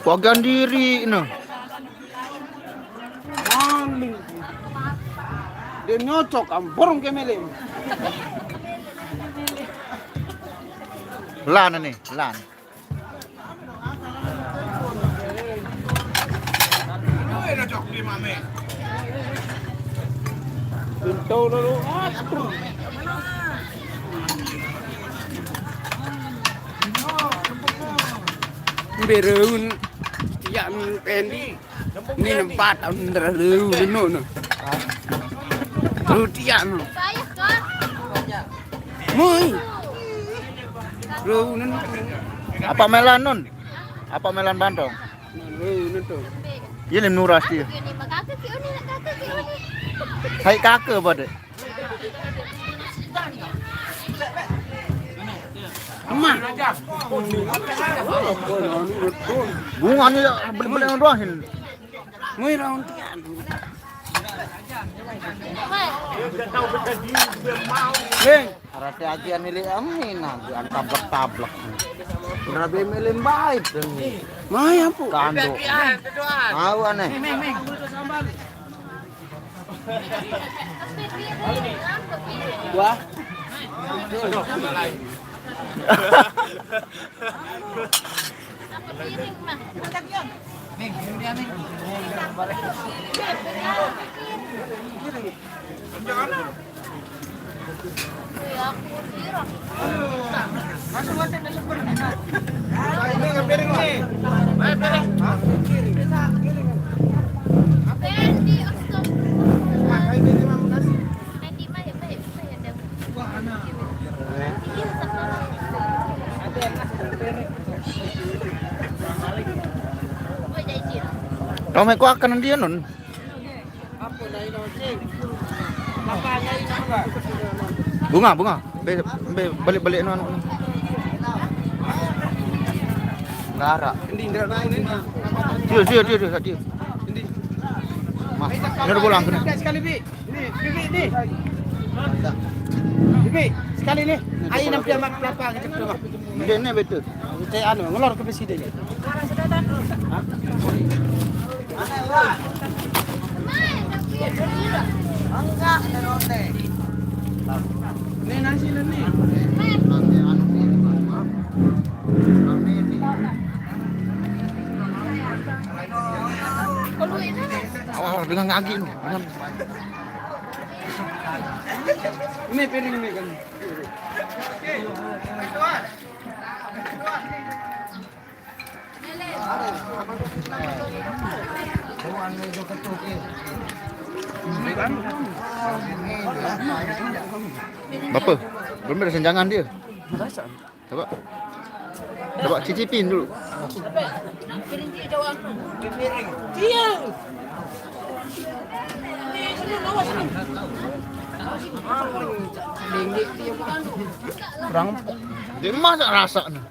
Bagian diri no. Maling. Dia nyocok borong kemele. Lan nih, lan. Pintu dulu. Berun yang pendi ni nampak under lu no. Rutian. Muy. Lu Apa melan nun? Apa melan bantong? Lu tu. Ini nuras dia. Hai kakek pada. Amma. Bunga ni beli-beli dengan ruahin. Muy raun tian. Leng. Arati ajian nilai amin ajian tablak-tablak. Berabe milim baik ni. Mai apa? Kando. Mau aneh. Wah. Kau mau akan dia nun? Bunga. Balik nun. Lara. Dia. Mas, ini udah pulang kena. Sekali bi. Ini. Bibi, sekali ni. Ayo nam dia mak pelapa ke cepat. Ini betul. Kita anu ngelor ke presiden. Enggak, nerote. Ini nasi ni. Awal dengan ngagi nu. Ini piring ni kan. Bapak, belum ada senjangan dia. Coba cicipin dulu. Iya. Kurang dia masak rasa nih.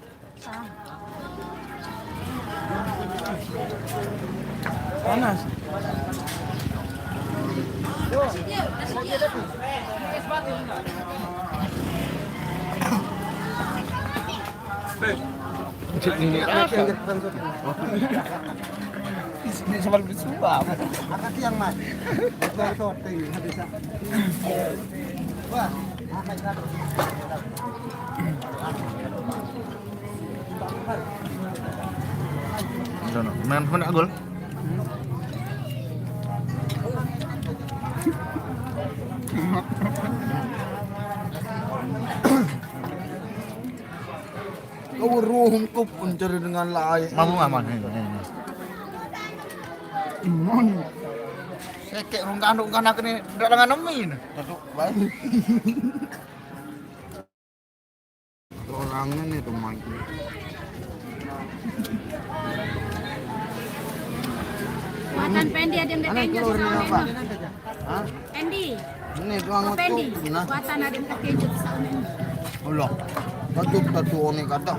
Panas. Ini sama lebih suka. Akak yang mas. Sorting bisa. Wah, main mana gol? kau ruhum kau pencari dengan lain. Mampu aman. Iman. Sekek rungkan aku ni dak dengan nemin. Datuk baik. Orangnya nih teman. Buatan Pendi ada yang kekenyo sa apa? unen. Hah? Pendi. Ini tuang Oh, Pendi. itu. Nah, Buatan ada yang kekenyo sa unen. Allah. Tatu oni kata.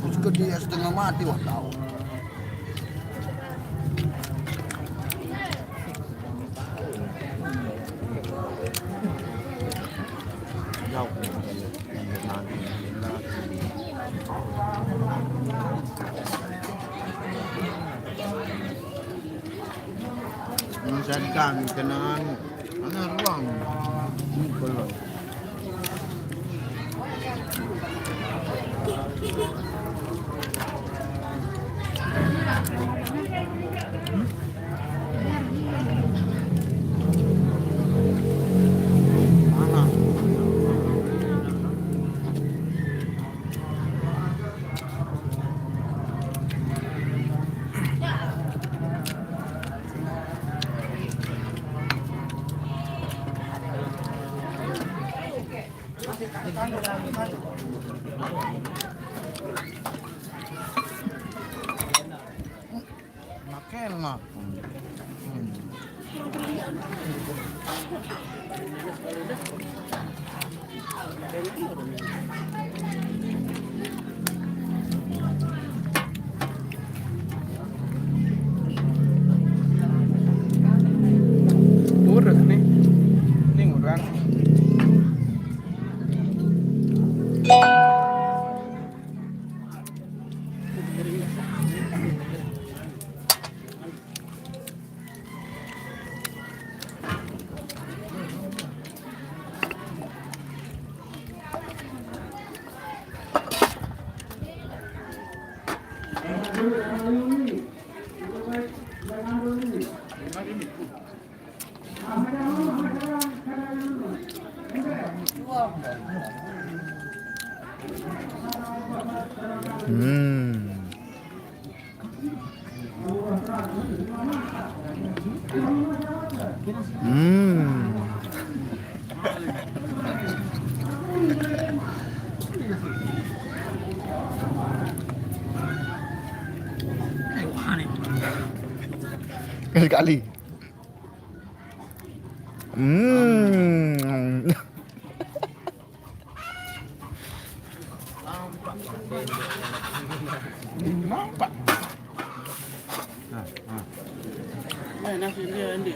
Terus ke dia setengah mati wah tahu. Jauh. Menyesuaikan kenaan mana ruang ini kalau mana makan lah. Urut nih. Ini ngurang. Sekali. Nampak. Nasi dia ini.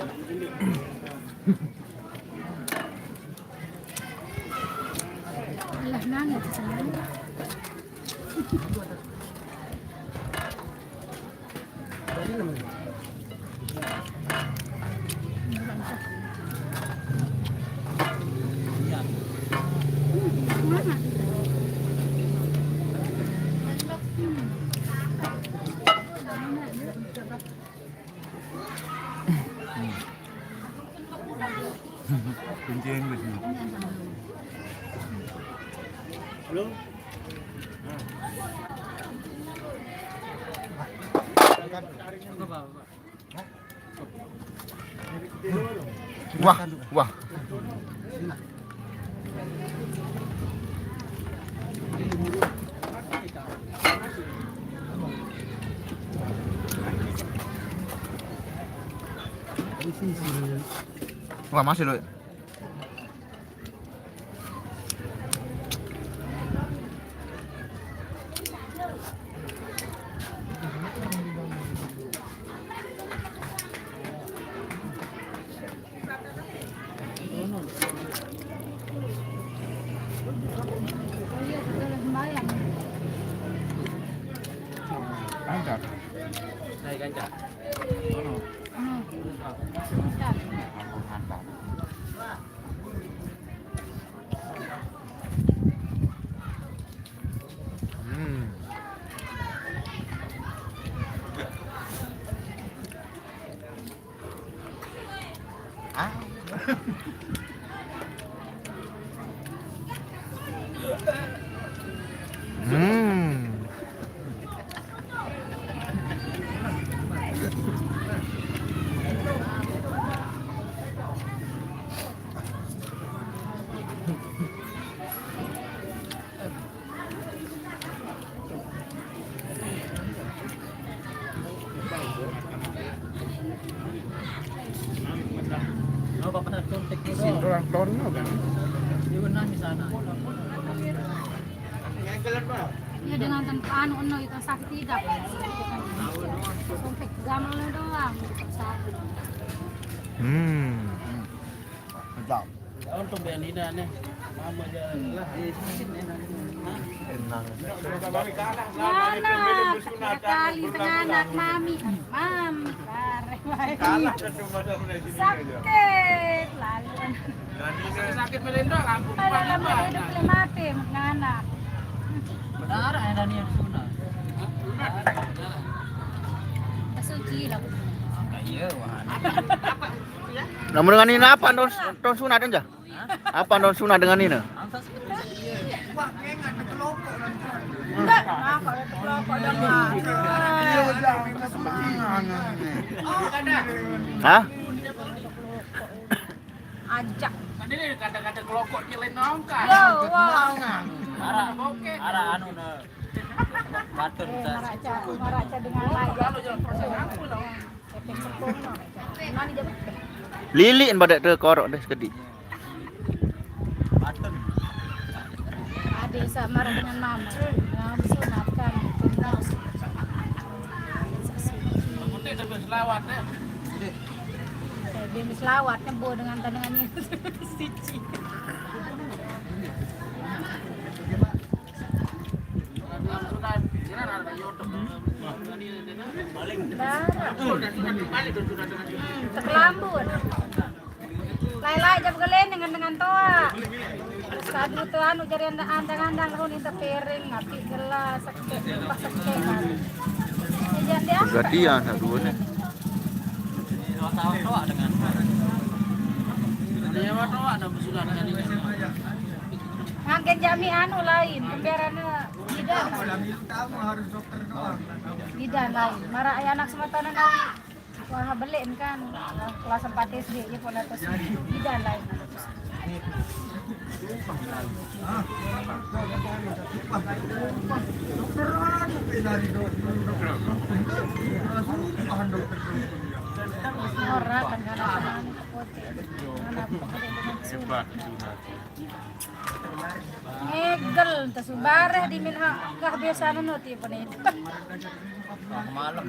Lah nangis sana. Mana? Kuncian bersih. Halo. Wah, wah. Wah, masih loh. Iya, sudah sembahyang. Angkat. Saya ganjar. Bentar. Angkat. Oh, Bapak suntik dulu. Orang tono kan. Di benar di sana. Ya dengan tempat anu itu sakit tidak. Sampai gamal doang. Sakit. Mantap. Untuk biar lidah nih. Mana kali anak mami, mami sakit lalu. Sakit melendra langsung Alam mo itu mati anak. Benar ada yang sunat. Suci lah. Iya, wah. Namun dengan ini apa don sunat aja? Apa don sunat dengan ini? Hah? Ajak. Tadi kata-kata kelokok kilin nongkan. Yo, wow. Ara anu na. Batur Maraca dengan layak. Lili en badak te korok deh sekedi. Batur. Ade sama dengan mama. Mama sunatkan. Dia selawat nyebur dengan tandangannya suci. Terkelambut. Lai-lai jam kalian dengan toa. Sadu tuan ujar andang-andang lalu ini piring ngapi gelas sakit pas sakit kan. Jangan dia. Gantian satu ni. Tawa dengan. Ngangkat jami anu lain, pembiarannya bidan. Bidan lain. Marah ayah anak semata nanti. Wah beliin kan, kelas 4 SD ya pun atas bidan lain. Orang kan anak ngegel tersubareh di minha kebiasaan nu tiap ini. Malam.